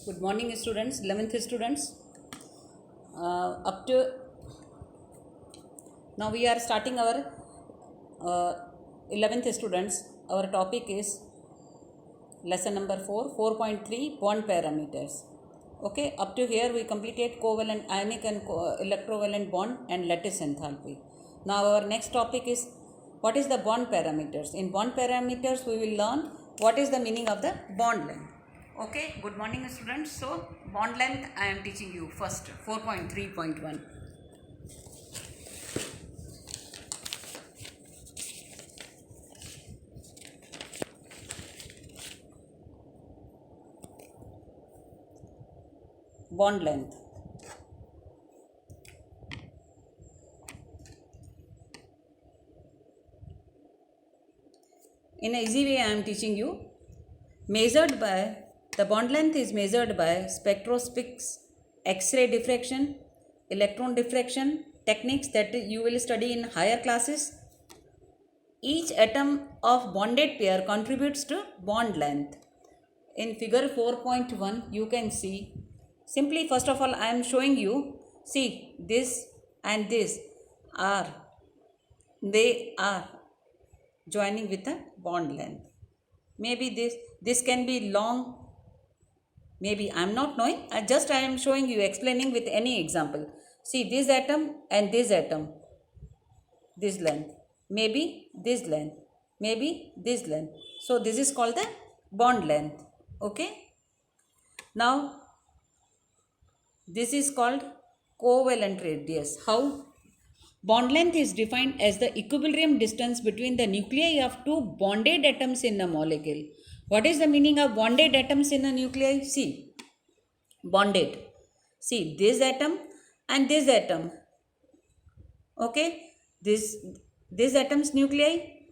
Good morning, students. 11th students. Up to now, we are starting our 11th students. Our topic is lesson number 4, 4.3 bond parameters. Okay, up to here we completed covalent ionic and electrovalent bond and lattice enthalpy. Now, our next topic is what is the bond parameters. In bond parameters, we will learn what is the meaning of the bond length. Okay, good morning students. So bond length I am teaching you first 4.3.1. Bond length. In an easy way I am teaching you, measured by the bond length is measured by spectroscopics, X-ray diffraction, electron diffraction techniques that you will study in higher classes. Each atom of bonded pair contributes to bond length. In figure 4.1 you can see, simply first of all I am showing you, see this and this they are joining with a bond length. Maybe this can be long, maybe I am not knowing, I am showing you, explaining with any example. See this atom and this atom, this length, maybe this length, maybe this length. So this is called the bond length. Okay, now this is called covalent radius. How? Bond length is defined as the equilibrium distance between the nuclei of two bonded atoms in a molecule. What is the meaning of bonded atoms in a nuclei? See, bonded. See, this atom and this atom. Okay, this atom's nuclei,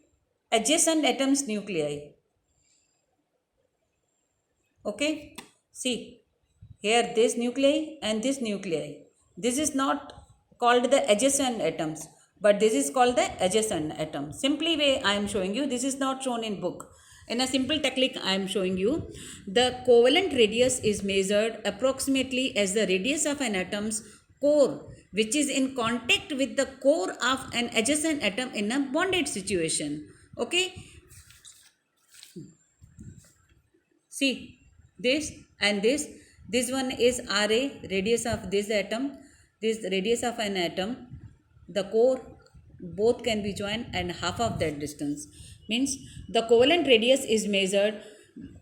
adjacent atom's nuclei. Okay, see, here this nuclei and this nuclei. This is not called the adjacent atoms, but this is called the adjacent atom. Simply way I am showing you, this is not shown in book. In a simple technique I am showing you, the covalent radius is measured approximately as the radius of an atom's core, which is in contact with the core of an adjacent atom in a bonded situation. Okay, see this and this one is RA, radius of this atom, this radius of an atom, the core, both can be joined and half of that distance. Means the covalent radius is measured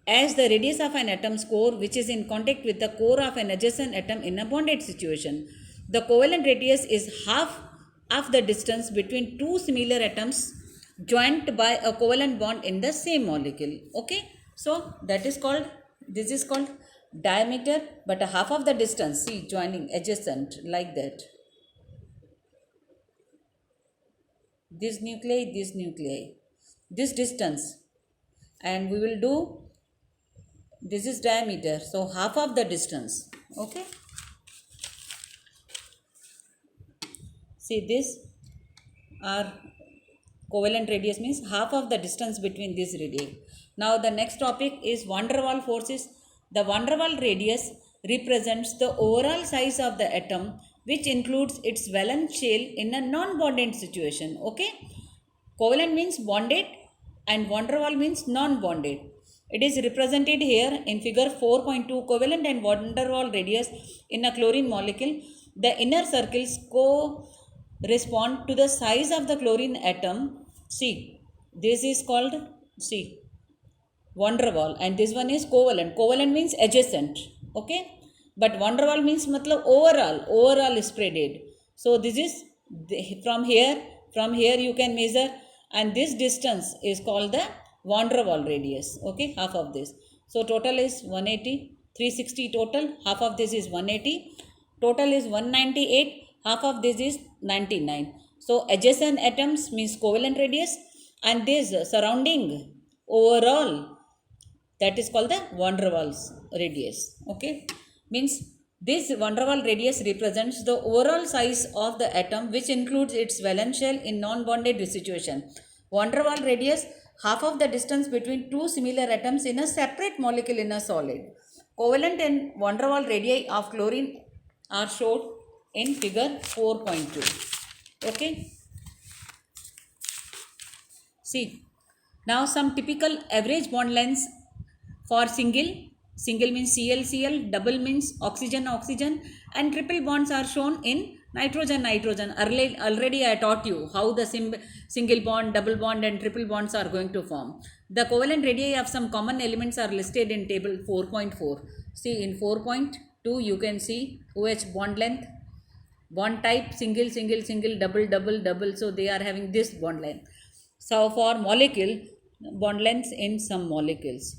as the radius of an atom's core, which is in contact with the core of an adjacent atom in a bonded situation. The covalent radius is half of the distance between two similar atoms joined by a covalent bond in the same molecule. Okay, so that is called, this is called diameter, but a half of the distance, see, joining adjacent like that. This nuclei, this distance, and we will do, this is diameter, so half of the distance. Okay, see, this are covalent radius, means half of the distance between these radii. Now the next topic is van der Waals forces. The van der Waals radius represents the overall size of the atom, which includes its valence shell in a non-bonded situation. Okay, covalent means bonded and van der Waals means non-bonded. It is represented here in figure 4.2. Covalent and van der Waals radius in a chlorine molecule. The inner circles correspond to the size of the chlorine atom. See, this is called, see, van der Waals, and this one is covalent. Covalent means adjacent. Okay, but van der Waals means matlab overall spreaded. So this is from here you can measure, and this distance is called the van der Waals radius. Okay, half of this. So total is 180, 360 total, half of this is 180, total is 198, half of this is 99. So adjacent atoms means covalent radius, and this surrounding overall, that is called the van der Waals radius. Okay, means this van der Waals radius represents the overall size of the atom, which includes its valence shell in non-bonded situation. Van der Waals radius, half of the distance between two similar atoms in a separate molecule in a solid. Covalent and van der Waals radii of chlorine are shown in figure 4.2. Okay. See, now some typical average bond lengths for single means ClCl, double means oxygen oxygen, and triple bonds are shown in nitrogen nitrogen. Already I taught you how the single bond, double bond and triple bonds are going to form. The covalent radii of some common elements are listed in table 4.4. See, in 4.2 you can see OH bond length, bond type, single single single, double double double, so they are having this bond length. So for molecule, bond lengths in some molecules.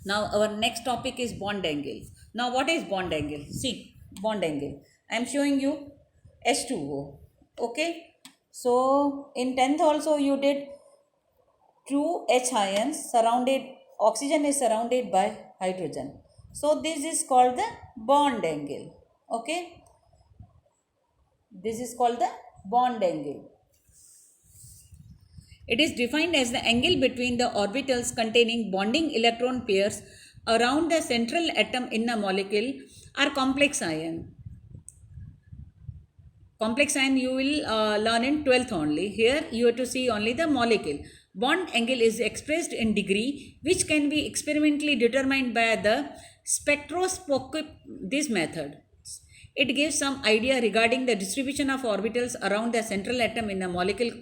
Now our next topic is bond angle. Now what is bond angle? See, bond angle, I am showing you H2O. Okay, so in 10th also you did two H ions surrounded, oxygen is surrounded by hydrogen, so this is called the bond angle. Okay, this is called the bond angle. It is defined as the angle between the orbitals containing bonding electron pairs around the central atom in a molecule or complex ion. Complex ion you will learn in 12th only. Here you have to see only the molecule. Bond angle is expressed in degree, which can be experimentally determined by the spectroscopy. This method, it gives some idea regarding the distribution of orbitals around the central atom in a molecule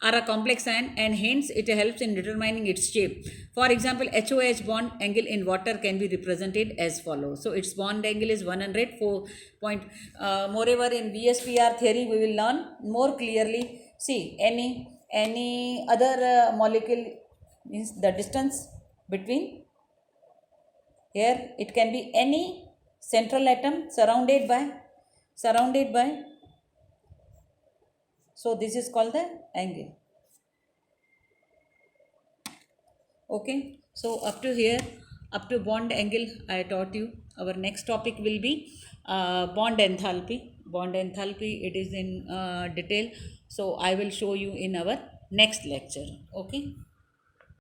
or a complex ion, and hence it helps in determining its shape. For example, HOH bond angle in water can be represented as follows. So its bond angle is 104 point. Moreover, in VSPR theory we will learn more clearly. See, any other molecule means the distance between, here it can be any central atom surrounded by, so this is called the angle. Okay, so up to here, up to bond angle I taught you. Our next topic will be bond enthalpy. Bond enthalpy, it is in detail, so I will show you in our next lecture. Okay.